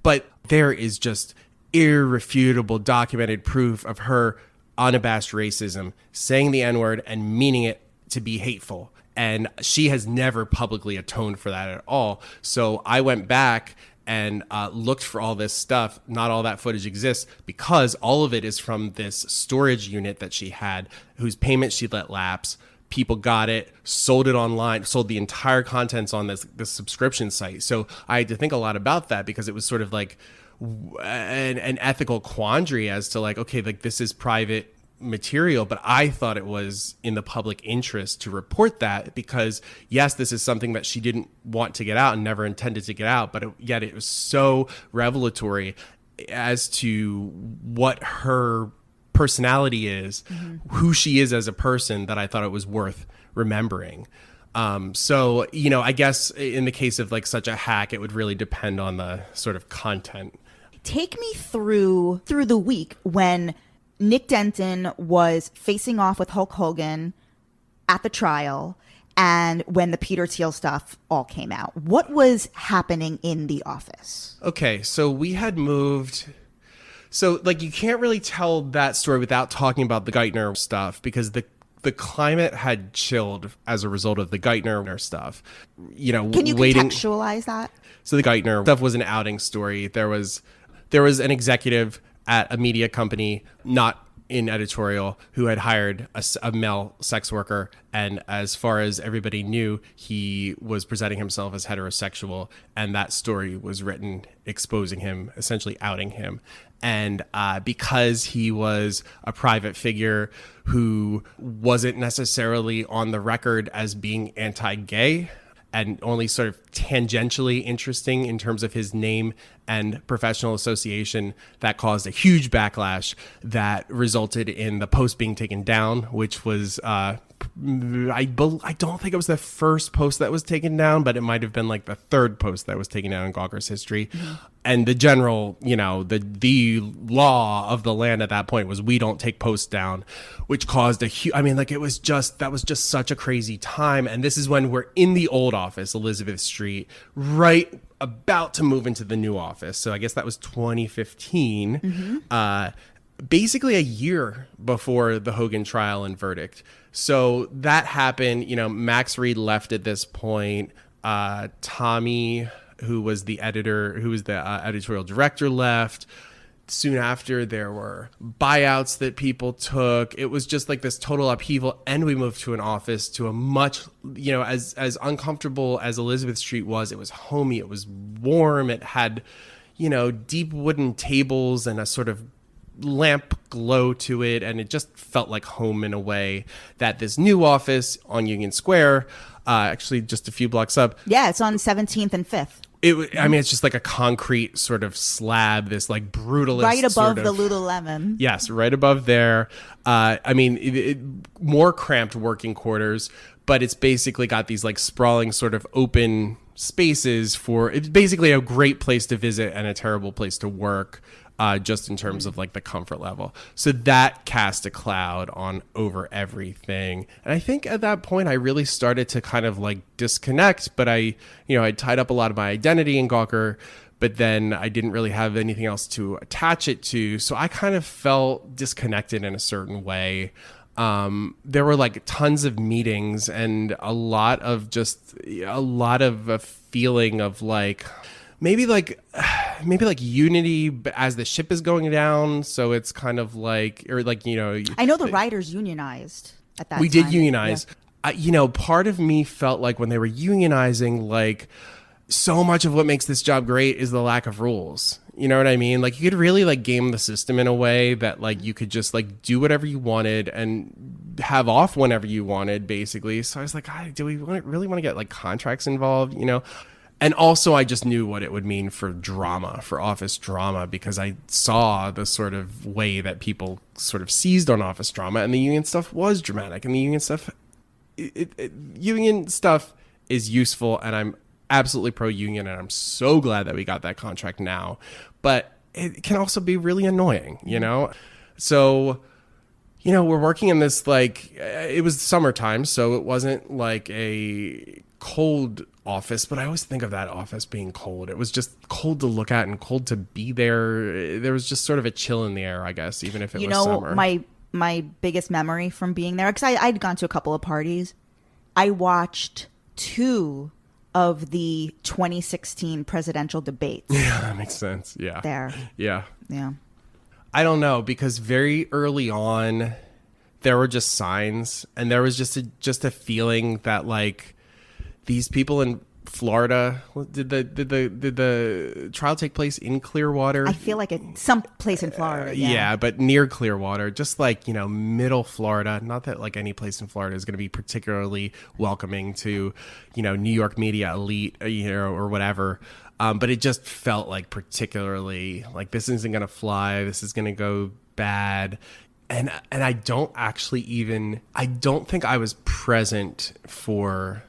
But there is just irrefutable documented proof of her unabashed racism, saying the N-word and meaning it to be hateful. And she has never publicly atoned for that at all. So I went back and looked for all this stuff. Not all that footage exists because all of it is from this storage unit that she had, whose payment she let lapse. People got it, sold it online, sold the entire contents on this subscription site. So I had to think a lot about that because it was sort of like an ethical quandary as to like, okay, like this is private material, but I thought it was in the public interest to report that because, yes, this is something that she didn't want to get out and never intended to get out, but yet it was so revelatory as to what her personality is, who she is as a person, that I thought it was worth remembering. So, I guess in the case of like such a hack, it would really depend on the sort of content. Take me through the week when Nick Denton was facing off with Hulk Hogan at the trial and when the Peter Thiel stuff all came out. What was happening in the office? Okay, so we had moved. So, like, you can't really tell that story without talking about the Geithner stuff because the climate had chilled as a result of the Geithner stuff. Can you contextualize that? So the Geithner stuff was an outing story. There was an executive at a media company, not in editorial, who had hired a male sex worker. And as far as everybody knew, he was presenting himself as heterosexual. And that story was written exposing him, essentially outing him. And because he was a private figure who wasn't necessarily on the record as being anti-gay, and only sort of tangentially interesting in terms of his name and professional association, that caused a huge backlash that resulted in the post being taken down, which was, I don't think it was the first post that was taken down, but it might have been like the third post that was taken down in Gawker's history. And the general, the law of the land at that point was we don't take posts down, which caused a huge, that was just such a crazy time. And this is when we're in the old office, Elizabeth Street, right about to move into the new office. So I guess that was 2015, basically a year before the Hogan trial and verdict. So that happened, Max Reed left at this point. Tommy, who was the editorial director, left. Soon after, there were buyouts that people took. It was just like this total upheaval. And we moved to an office to a much, as uncomfortable as Elizabeth Street was, it was homey. It was warm. It had, deep wooden tables and a sort of lamp glow to it. And it just felt like home in a way that this new office on Union Square, actually just a few blocks up. Yeah, it's on 17th and 5th. It's just like a concrete sort of slab, this like brutalist. Right above the Lululemon. Yes, right above there. More cramped working quarters, but it's basically got these like sprawling sort of open spaces it's basically a great place to visit and a terrible place to work. Just in terms of like the comfort level. So that cast a cloud over everything. And I think at that point I really started to kind of like disconnect, but I tied up a lot of my identity in Gawker, but then I didn't really have anything else to attach it to. So I kind of felt disconnected in a certain way. There were like tons of meetings and a lot of a feeling of like, maybe like unity as the ship is going down. So it's kind of like, or like, I know the writers unionized at that time. We did unionize. Yeah. Part of me felt like when they were unionizing, like so much of what makes this job great is the lack of rules. You know what I mean? Like you could really like game the system in a way that like you could just like do whatever you wanted and have off whenever you wanted, basically. So I was like, do we really want to get like contracts involved? And also, I just knew what it would mean for drama, for office drama, because I saw the sort of way that people sort of seized on office drama, and the union stuff was dramatic. And the union stuff, union stuff is useful, and I'm absolutely pro-union, and I'm so glad that we got that contract now. But it can also be really annoying, So, we're working in this, like, it was summertime, so it wasn't like a cold office, but I always think of that office being cold. It was just cold to look at and cold to be there. There was just sort of a chill in the air, I guess, even if it was summer. My biggest memory from being there, because I'd gone to a couple of parties, I watched 2 of the 2016 presidential debates. Yeah, that makes sense. Yeah. There. Yeah. Yeah. I don't know, because very early on, there were just signs, and there was just a feeling that like these people in Florida. Did the trial take place in Clearwater? I feel like it's some place in Florida. Yeah, but near Clearwater, just like, middle Florida. Not that like any place in Florida is going to be particularly welcoming to, New York media elite, or whatever. But it just felt like particularly like this isn't going to fly. This is going to go bad. And I don't think I was present for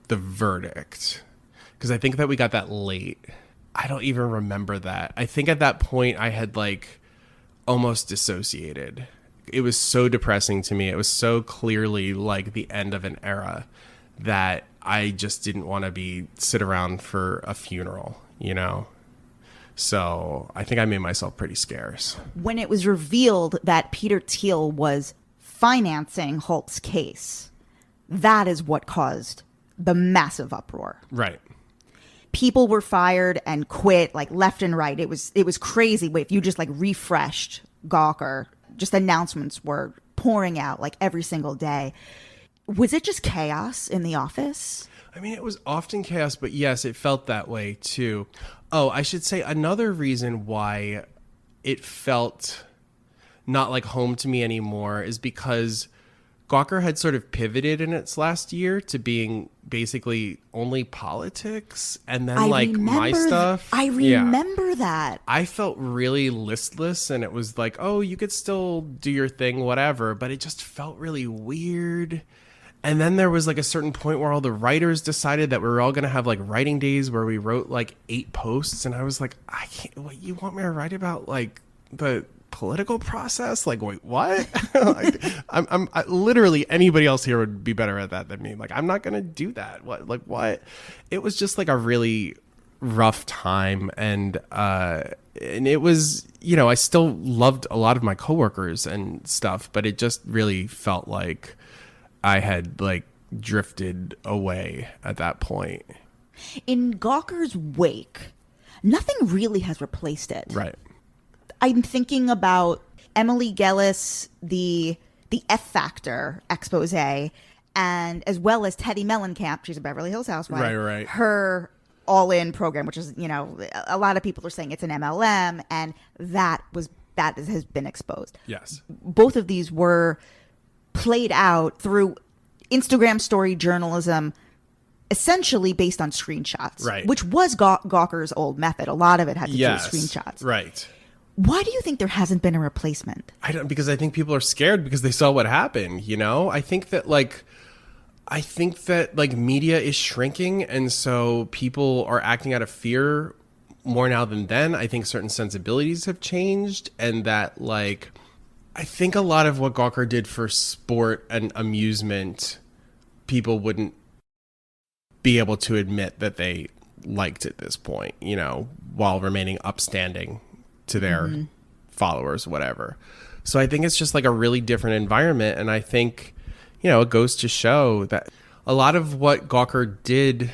the verdict, because I think that we got that late. I don't even remember that. I think at that point I had like almost dissociated. It was so depressing to me. It was so clearly like the end of an era that I just didn't want to sit around for a funeral, So I think I made myself pretty scarce. When it was revealed that Peter Theil was financing Hulk's case, that is what caused the massive uproar. Right. People were fired and quit like left and right. It was crazy. If you just like refreshed Gawker, just announcements were pouring out like every single day. Was it just chaos in the office? I mean, it was often chaos, but yes, it felt that way too. Oh, I should say another reason why it felt not like home to me anymore is because Gawker had sort of pivoted in its last year to being basically only politics and then my stuff. I remember that. I felt really listless, and it was like, oh, you could still do your thing, whatever, but it just felt really weird. And then there was like a certain point where all the writers decided that we were all going to have like writing days where we wrote like 8 posts. And I was like, I can't, what, you want me to write about like the political process? Like, wait, what? I literally anybody else here would be better at that than me. Like, I'm not going to do that. What? It was just like a really rough time. And it was, I still loved a lot of my coworkers and stuff, but it just really felt like I had like drifted away at that point. In Gawker's wake, nothing really has replaced it. Right. I'm thinking about Emily Gellis, the F Factor expose, and as well as Teddy Mellencamp, she's a Beverly Hills housewife. Right. Her all-in program, which is, a lot of people are saying it's an MLM, and that has been exposed. Yes. Both of these were played out through Instagram story journalism, essentially based on screenshots, right? Which was Gawker's old method. A lot of it had to do with screenshots, right? Why do you think there hasn't been a replacement? Because I think people are scared because they saw what happened. I think that media is shrinking, and so people are acting out of fear more now than then. I think certain sensibilities have changed, and that I think a lot of what Gawker did for sport and amusement, people wouldn't be able to admit that they liked at this point, while remaining upstanding to their followers, whatever. So I think it's just like a really different environment. And I think, it goes to show that a lot of what Gawker did,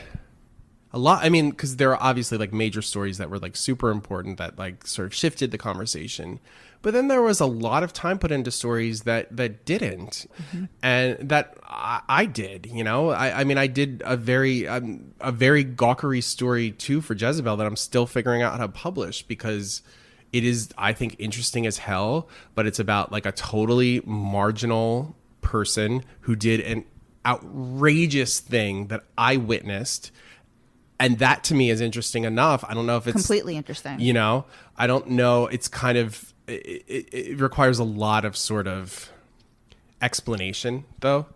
because there are obviously like major stories that were like super important that like sort of shifted the conversation. But then there was a lot of time put into stories that didn't, and that I did. I did a very Gawkery story too for Jezebel that I'm still figuring out how to publish, because it is, I think, interesting as hell. But it's about like a totally marginal person who did an outrageous thing that I witnessed. And that to me is interesting enough. I don't know if it's completely interesting. I don't know. It's kind of, it requires a lot of sort of explanation though.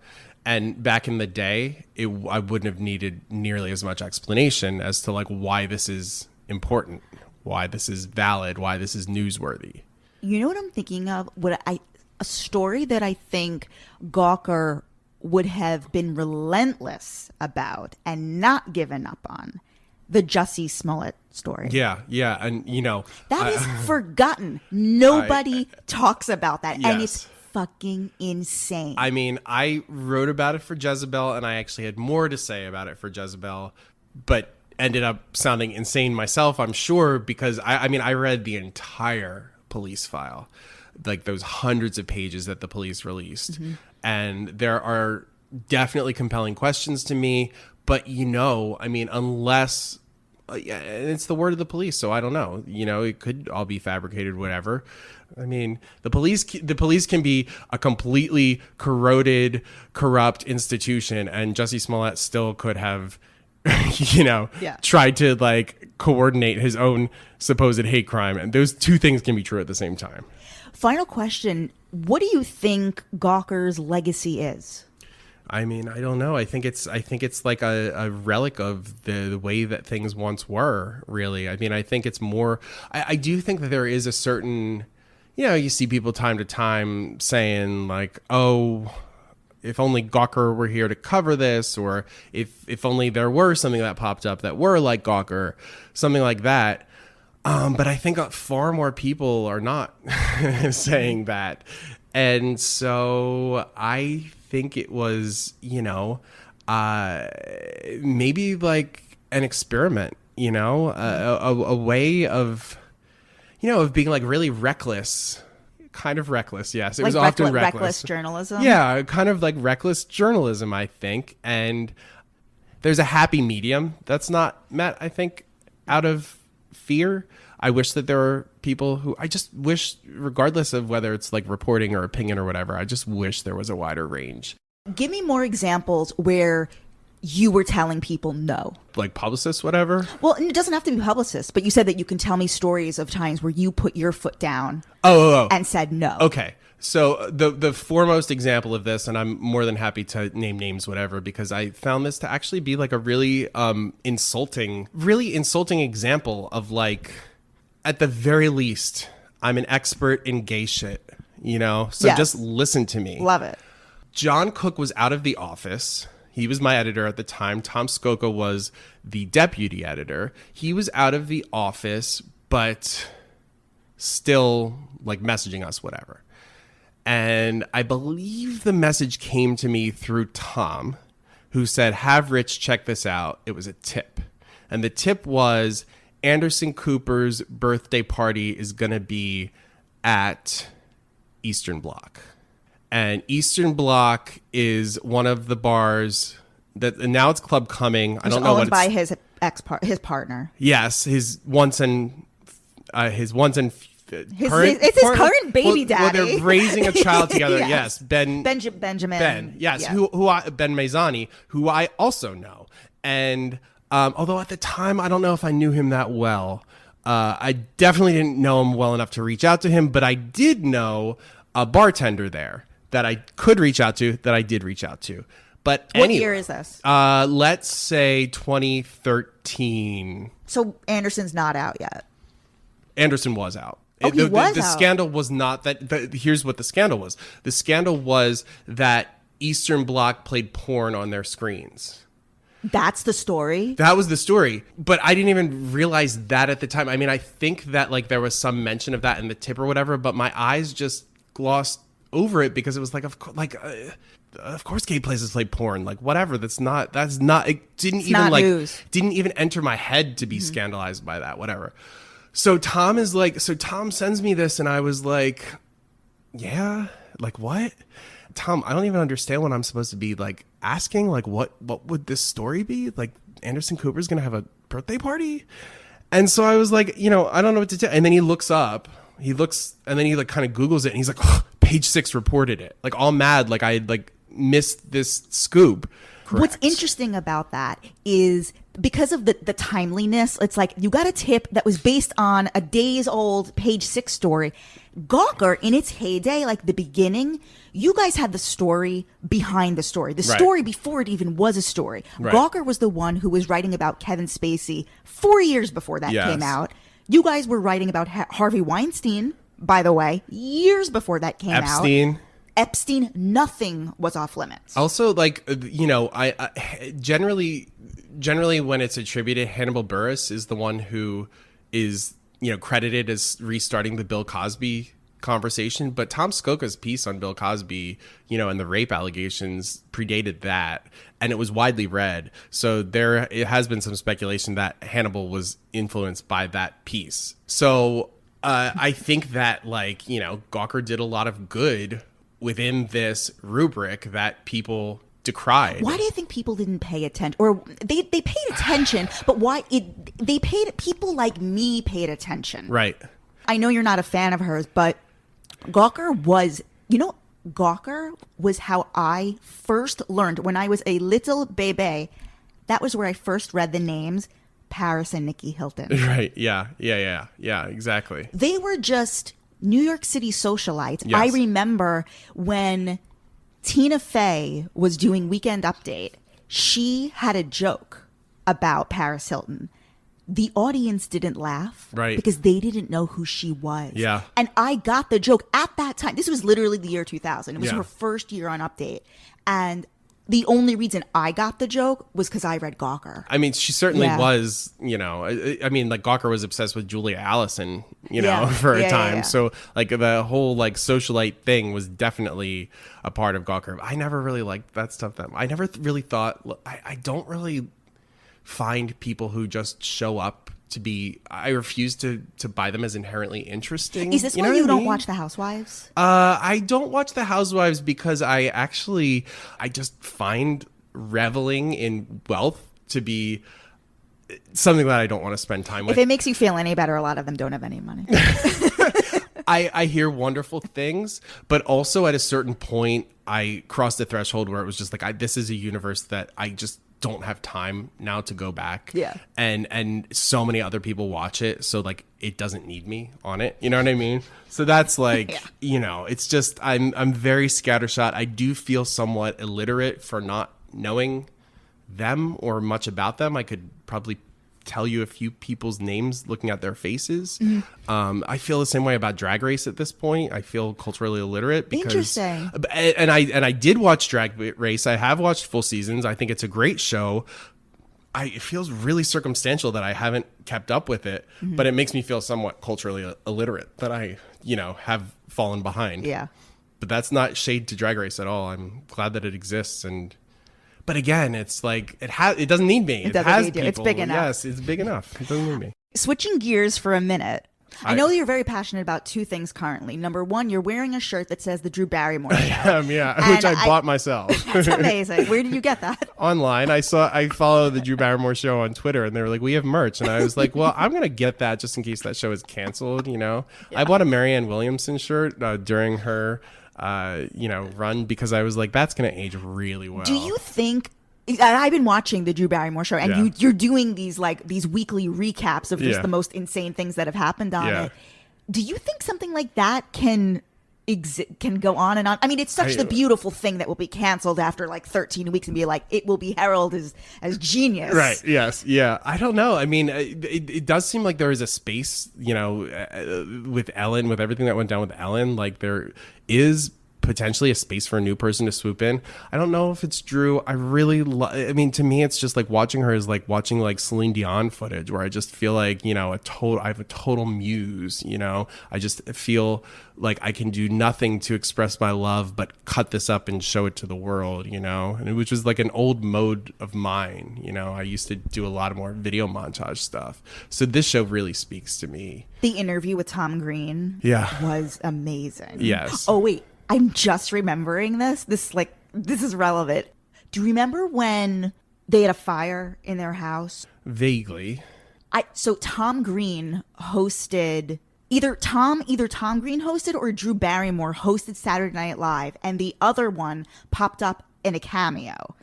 And back in the day, I wouldn't have needed nearly as much explanation as to like why this is important, why this is valid, why this is newsworthy. You know what I'm thinking of? A story that I think Gawker would have been relentless about and not given up on, the Jussie Smollett story. Yeah. And that is forgotten. Nobody talks about that. Yes. And it's fucking insane. I wrote about it for Jezebel, and I actually had more to say about it for Jezebel, but ended up sounding insane myself, I'm sure, because I read the entire police file, like those hundreds of pages that the police released. And there are definitely compelling questions to me, But, I mean, unless, yeah, and it's the word of the police, so I don't know. It could all be fabricated, whatever. I mean, the police can be a completely corroded, corrupt institution, and Jussie Smollett still could have, tried to like coordinate his own supposed hate crime. And those two things can be true at the same time. Final question. What do you think Gawker's legacy is? I mean, I don't know. I think it's like a relic of the way that things once were, really. I mean, I think it's more, I do think that there is a certain, you see people time to time saying like, oh, if only Gawker were here to cover this, or if only there were something that popped up that were like Gawker, something like that. But I think far more people are not saying that. And so I think it was, maybe like an experiment, a way of, of being like really reckless, kind of reckless. Yes, it was often reckless journalism. Yeah, kind of like reckless journalism, I think. And there's a happy medium that's not met, I think, out of fear. I wish that there were people who, I just wish, regardless of whether it's like reporting or opinion or whatever, I just wish there was a wider range. Give me more examples where you were telling people no. Like publicists, whatever? Well, it doesn't have to be publicists, but you said that you can tell me stories of times where you put your foot down and said no. Okay. So the foremost example of this, and I'm more than happy to name names, whatever, because I found this to actually be like a really insulting example of like, at the very least, I'm an expert in gay shit, So yes. Just listen to me. Love it. John Cook was out of the office. He was my editor at the time. Tom Scocca was the deputy editor. He was out of the office, but still like messaging us, whatever. And I believe the message came to me through Tom, who said, have Rich check this out. It was a tip. And the tip was, Anderson Cooper's birthday party is going to be at Eastern Bloc. And Eastern Bloc is one of the bars that, and now it's Club Cumming. I don't know what it's owned by his partner. Yes, his current baby daddy. Well, they're raising a child together. Yes. Benjamin. Ben. Yes. Yeah. Ben Mazzani, who I also know. And although at the time, I don't know if I knew him that well. I definitely didn't know him well enough to reach out to him, but I did know a bartender there that I could reach out to, that I did reach out to. But what year is this? Let's say 2013. So Anderson's not out yet. Anderson was out. Oh, he was the out. Scandal was not that. Here's what the scandal was. The scandal was that Eastern Bloc played porn on their screens. That's the story? That was the story. But I didn't even realize that at the time. I mean, I think that like there was some mention of that in the tip or whatever, but my eyes just glossed over it because it was like, of course gay places play porn. Like whatever. It didn't even enter my head to be scandalized by that, whatever. So Tom sends me this and I was like, yeah, like what? Tom, I don't even understand what I'm supposed to be like asking. Like what would this story be? Like Anderson Cooper's going to have a birthday party? And so I was like, I don't know what to tell. And then he looks and then he like kind of Googles it and he's like, oh, Page 6 reported it. Like all mad. Like I had like missed this scoop. Correct. What's interesting about that is because of the timeliness, it's like you got a tip that was based on a days old Page 6 story. Gawker, in its heyday, like the beginning, you guys had the story behind the story. The story before it even was a story. Right. Gawker was the one who was writing about Kevin Spacey 4 years before that came out. You guys were writing about Harvey Weinstein, by the way, years before that came out. Epstein, nothing was off limits. Also, like, I generally when it's attributed, Hannibal Buress is the one who is, credited as restarting the Bill Cosby conversation. But Tom Scocca's piece on Bill Cosby, and the rape allegations predated that. And it was widely read. So it has been some speculation that Hannibal was influenced by that piece. So I think that, like, Gawker did a lot of good within this rubric that people decried. Why do you think people didn't pay attention? Or they paid attention, but people like me paid attention. Right. I know you're not a fan of hers, but Gawker was how I first learned when I was a little baby. That was where I first read the names Paris and Nikki Hilton. Right. Yeah, exactly. They were just New York City socialites. Yes. I remember when Tina Fey was doing Weekend Update, she had a joke about Paris Hilton. The audience didn't laugh, right, because they didn't know who she was. Yeah. And I got the joke at that time. This was literally the year 2000. It was Yeah. her first year on Update. And the only reason I got the joke was because I read Gawker. I mean, she certainly was, I mean, like Gawker was obsessed with Julia Allison, for a time. Yeah. So like the whole like socialite thing was definitely a part of Gawker. I never really liked that stuff. I never really thought, I don't really find people who just show up to be, I refuse to buy them as inherently interesting. Is this why you don't watch The Housewives? I don't watch The Housewives because I just find reveling in wealth to be something that I don't want to spend time with. If it makes you feel any better, a lot of them don't have any money. I hear wonderful things, but also at a certain point, I crossed the threshold where it was just like, this is a universe that I just don't have time now to go back. Yeah. And so many other people watch it, so like it doesn't need me on it. You know what I mean? So that's like, it's just I'm very scattershot. I do feel somewhat illiterate for not knowing them or much about them. I could probably tell you a few people's names looking at their faces. Mm-hmm. I feel the same way about Drag Race at this point. I feel culturally illiterate because interesting. And I did watch Drag Race. I have watched full seasons. I think it's a great show. It feels really circumstantial that I haven't kept up with it, mm-hmm. but it makes me feel somewhat culturally illiterate that I, have fallen behind. Yeah. But that's not shade to Drag Race at all. I'm glad that it exists. But again, it's like it doesn't need me. It has people. It's big enough. Yes, it's big enough. It doesn't need me. Switching gears for a minute. I know that you're very passionate about two things currently. Number one, you're wearing a shirt that says the Drew Barrymore Show. I am, yeah, which I bought myself. That's amazing. Where did you get that? Online. I follow the Drew Barrymore Show on Twitter, and they were like, we have merch. And I was like, well, I'm going to get that just in case that show is canceled, Yeah. I bought a Marianne Williamson shirt during her run because I was like, that's going to age really well. Do you think, I've been watching the Drew Barrymore Show, and you're doing these weekly recaps of just the most insane things that have happened on it. Do you think something like that can go on and on? I mean, it's such the beautiful thing that will be canceled after like 13 weeks and be like, it will be heralded as genius. Right. Yes. Yeah. I don't know. I mean, it does seem like there is a space, with Ellen, with everything that went down with Ellen, like there is potentially a space for a new person to swoop in. I don't know if it's Drew. I really I mean, to me, it's just like watching her is like watching like Celine Dion footage where I just feel like, I have a total muse, I just feel like I can do nothing to express my love, but cut this up and show it to the world, and which was like an old mode of mine. I used to do a lot of more video montage stuff. So this show really speaks to me. The interview with Tom Green was amazing. Yes. Oh, wait. I'm just remembering this. This is relevant. Do you remember when they had a fire in their house? Vaguely. So Tom Green hosted either Tom Green hosted or Drew Barrymore hosted Saturday Night Live, and the other one popped up in a cameo.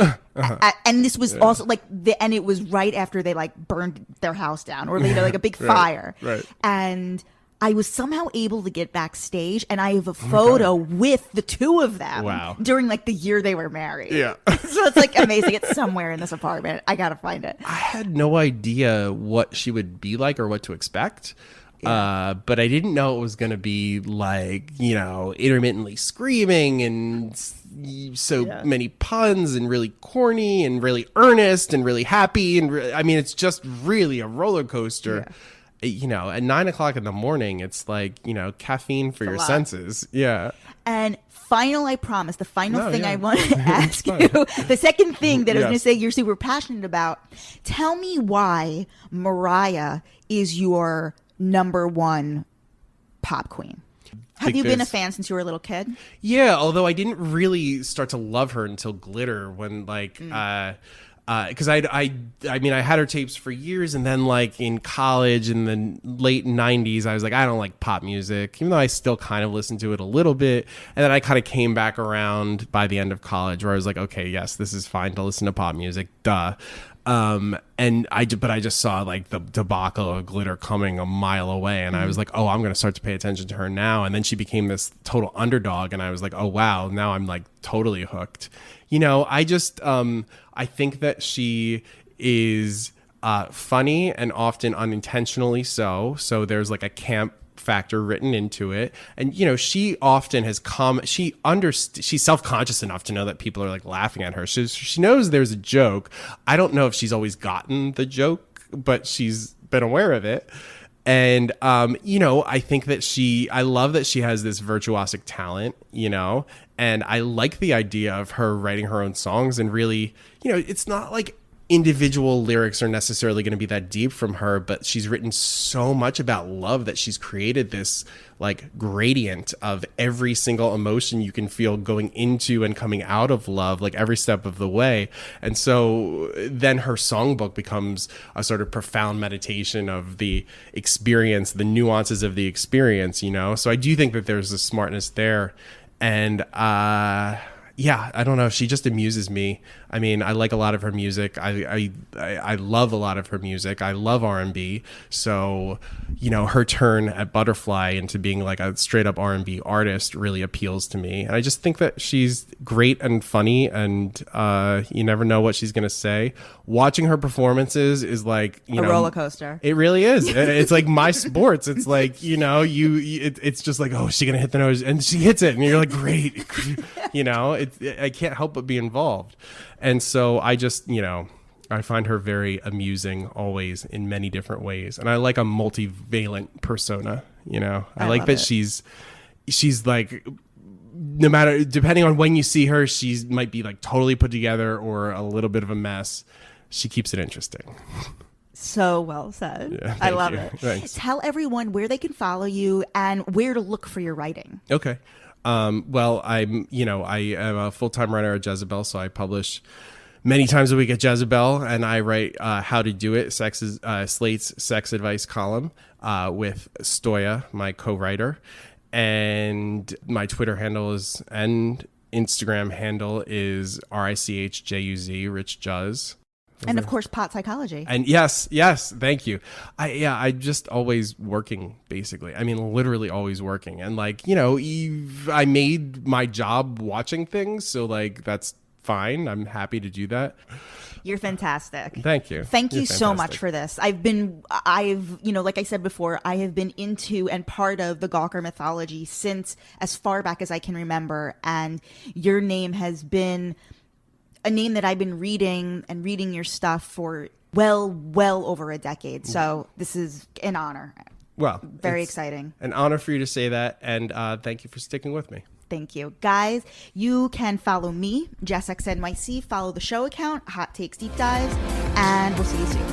And this was also and it was right after they burned their house down, or they a big fire. Right. And I was somehow able to get backstage, and I have a photo with the two of them during the year they were married. Yeah. So it's amazing. It's somewhere in this apartment. I got to find it. I had no idea what she would be like or what to expect. Yeah. But I didn't know it was going to be intermittently screaming and many puns and really corny and really earnest and really happy. And it's just really a roller coaster. Yeah. At 9 o'clock in the morning, it's caffeine for your senses. Yeah. And I promise, the final thing I want to ask you, the second thing that I was going to say you're super passionate about, tell me why Mariah is your number one pop queen. Have you been a fan since you were a little kid? Yeah, although I didn't really start to love her until Glitter, when like because I mean, I had her tapes for years, and then like in college in the late 90s, I was like, I don't like pop music, even though I still kind of listened to it a little bit. And then I kind of came back around by the end of college, where I was like, okay, yes, this is fine to listen to pop music, duh. And I just saw like the debacle of Glitter coming a mile away, and I was like, oh, I'm gonna start to pay attention to her now. And then she became this total underdog, and I was like, oh wow, now I'm like totally hooked. You know, I think that she is funny, and often unintentionally so. So there's like a camp factor written into it, and you know, she often has she's self-conscious enough to know that people are like laughing at her. She knows there's a joke. I don't know if she's always gotten the joke, but she's been aware of it. And you know, I think that I love that she has this virtuosic talent, you know, and I like the idea of her writing her own songs. And really, you know, it's not like individual lyrics are necessarily going to be that deep from her, but she's written so much about love that she's created this like gradient of every single emotion you can feel going into and coming out of love, like every step of the way. And so then her songbook becomes a sort of profound meditation of the experience, the nuances of the experience, you know? So I do think that there's a smartness there. And yeah, I don't know. She just amuses me. I mean, I like a lot of her music. I love a lot of her music. I love R&B. So, you know, her turn at Butterfly into being like a straight up R&B artist really appeals to me. And I just think that she's great and funny, and you never know what she's going to say. Watching her performances is like, you know, a roller coaster. It really is. It's like my sports. It's like, you know, it's just like, oh, is she going to hit the nose? And she hits it. And you're like, great. You know, I can't help but be involved. And so I just, you know, I find her very amusing always in many different ways. And I like a multivalent persona, you know. I like that she's like, no matter, depending on when you see her, she might be like totally put together or a little bit of a mess. She keeps it interesting. So well said. Yeah, I love you. it. Thanks. Tell everyone where they can follow you and where to look for your writing. Okay. Well, I am a full-time writer at Jezebel, so I publish many times a week at Jezebel, and I write How to Do It, Slate's sex advice column with Stoya, my co-writer. And my Twitter handle and Instagram handle is RICHJUZ, Rich Juz. And of course, Pot Psychology. And yes, thank you. I'm just always working, basically. I mean, literally always working. And like, you know, I made my job watching things, so like that's fine. I'm happy to do that. You're fantastic. Thank you. Thank you so much for this. I've, you know, like I said before, I have been into and part of the Gawker mythology since as far back as I can remember. And your name has been a name that I've been reading your stuff for well over a decade. So this is an honor. Well, very exciting. An honor for you to say that. And thank you for sticking with me. Thank you. Guys, you can follow me, Jess XNYC, follow the show account, Hot Takes Deep Dives, and we'll see you soon.